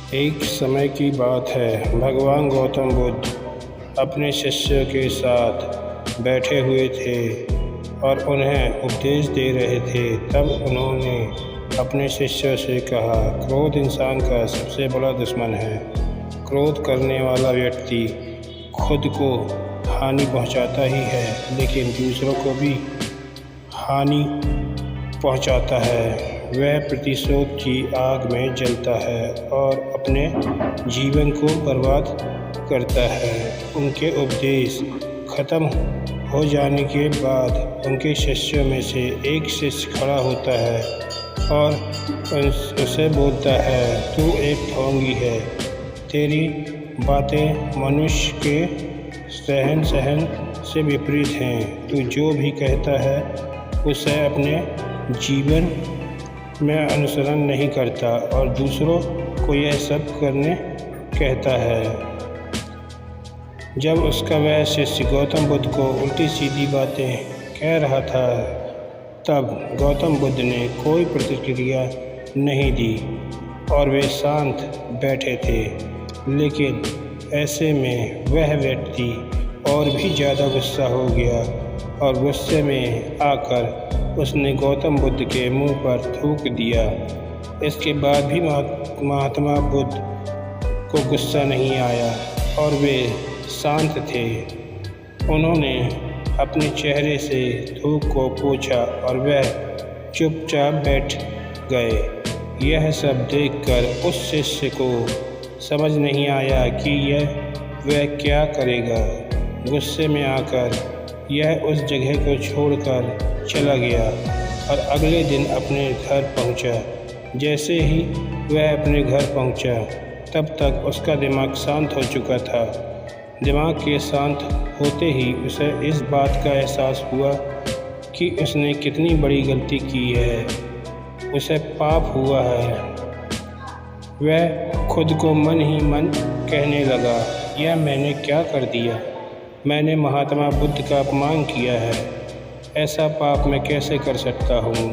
एक समय की बात है, भगवान गौतम बुद्ध अपने शिष्यों के साथ बैठे हुए थे और उन्हें उपदेश दे रहे थे। तब उन्होंने अपने शिष्यों से कहा, क्रोध इंसान का सबसे बड़ा दुश्मन है। क्रोध करने वाला व्यक्ति खुद को हानि पहुंचाता ही है, लेकिन दूसरों को भी हानि पहुंचाता है। वह प्रतिशोध की आग में जलता है और अपने जीवन को बर्बाद करता है। उनके उपदेश खत्म हो जाने के बाद उनके शिष्यों में से एक शिष्य खड़ा होता है और उसे बोलता है, तू एक ढोंगी है। तेरी बातें मनुष्य के रहन सहन से विपरीत हैं। तू जो भी कहता है उसे अपने जीवन में अनुसरण नहीं करता और दूसरों को यह सब करने कहता है। जब उसका वह शिष्य गौतम बुद्ध को उल्टी सीधी बातें कह रहा था, तब गौतम बुद्ध ने कोई प्रतिक्रिया नहीं दी और वे शांत बैठे थे। लेकिन ऐसे में वह व्यक्ति और भी ज़्यादा गुस्सा हो गया और गुस्से में आकर उसने गौतम बुद्ध के मुंह पर थूक दिया। इसके बाद भी महात्मा बुद्ध को गुस्सा नहीं आया और वे शांत थे। उन्होंने अपने चेहरे से थूक को पोंछा और वह चुपचाप बैठ गए। यह सब देखकर उस शिष्य को समझ नहीं आया कि वह क्या करेगा। गुस्से में आकर यह उस जगह को छोड़कर चला गया और अगले दिन अपने घर पहुंचा। जैसे ही वह अपने घर पहुंचा, तब तक उसका दिमाग शांत हो चुका था। दिमाग के शांत होते ही उसे इस बात का एहसास हुआ कि उसने कितनी बड़ी गलती की है। उसे पाप हुआ है। वह खुद को मन ही मन कहने लगा, यह मैंने क्या कर दिया? मैंने महात्मा बुद्ध का अपमान किया है। ऐसा पाप मैं कैसे कर सकता हूँ?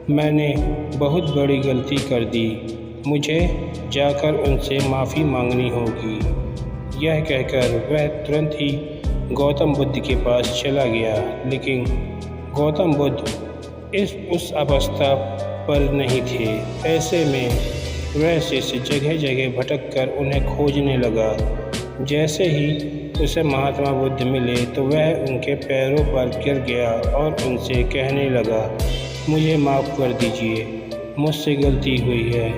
मैंने बहुत बड़ी गलती कर दी। मुझे जाकर उनसे माफ़ी मांगनी होगी। यह कहकर वह तुरंत ही गौतम बुद्ध के पास चला गया। लेकिन गौतम बुद्ध उस अवस्था पर नहीं थे। ऐसे में वह शिष्य जगह जगह भटक कर उन्हें खोजने लगा। जैसे ही उसे महात्मा बुद्ध मिले तो वह उनके पैरों पर गिर गया और उनसे कहने लगा, मुझे माफ़ कर दीजिए, मुझसे गलती हुई है।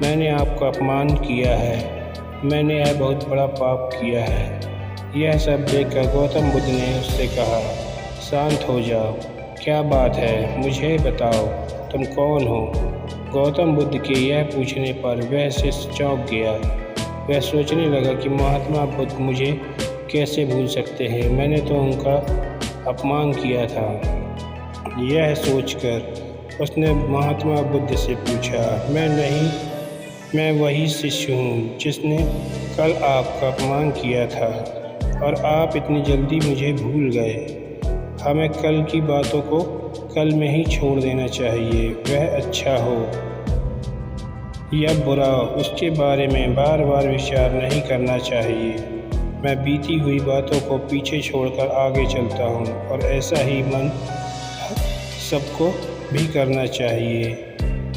मैंने आपका अपमान किया है। मैंने यह बहुत बड़ा पाप किया है। यह सब देखकर गौतम बुद्ध ने उससे कहा, शांत हो जाओ। क्या बात है, मुझे बताओ, तुम कौन हो? गौतम बुद्ध के यह पूछने पर वह शिष्य चौंक गया। वह सोचने लगा कि महात्मा बुद्ध मुझे कैसे भूल सकते हैं? मैंने तो उनका अपमान किया था। यह सोचकर उसने महात्मा बुद्ध से पूछा, मैं वही शिष्य हूँ जिसने कल आपका अपमान किया था और आप इतनी जल्दी मुझे भूल गए। हमें कल की बातों को कल में ही छोड़ देना चाहिए। वह अच्छा हो या बुरा, उसके बारे में बार बार विचार नहीं करना चाहिए। मैं बीती हुई बातों को पीछे छोड़कर आगे चलता हूँ और ऐसा ही मन सबको भी करना चाहिए।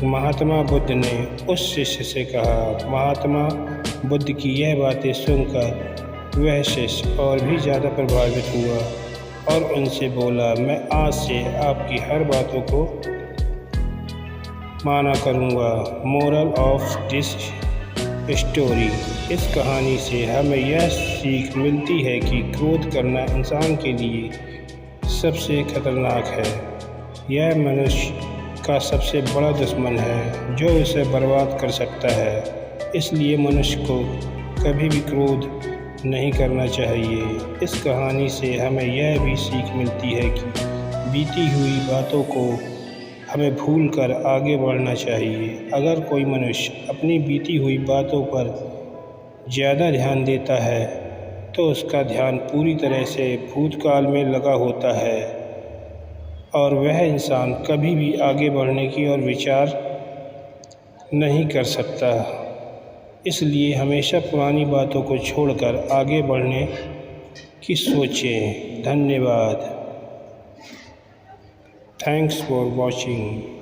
महात्मा बुद्ध ने उस शिष्य से कहा। महात्मा बुद्ध की यह बातें सुनकर वह शिष्य और भी ज़्यादा प्रभावित हुआ और उनसे बोला, मैं आज से आपकी हर बातों को माना करूँगा। मोरल ऑफ दिस स्टोरी, इस कहानी से हमें यह सीख मिलती है कि क्रोध करना इंसान के लिए सबसे खतरनाक है। यह मनुष्य का सबसे बड़ा दुश्मन है जो उसे बर्बाद कर सकता है। इसलिए मनुष्य को कभी भी क्रोध नहीं करना चाहिए। इस कहानी से हमें यह भी सीख मिलती है कि बीती हुई बातों को हमें भूल कर आगे बढ़ना चाहिए। अगर कोई मनुष्य अपनी बीती हुई बातों पर ज़्यादा ध्यान देता है तो उसका ध्यान पूरी तरह से भूतकाल में लगा होता है और वह इंसान कभी भी आगे बढ़ने की और विचार नहीं कर सकता। इसलिए हमेशा पुरानी बातों को छोड़कर आगे बढ़ने की सोचें। धन्यवाद। Thanks for watching.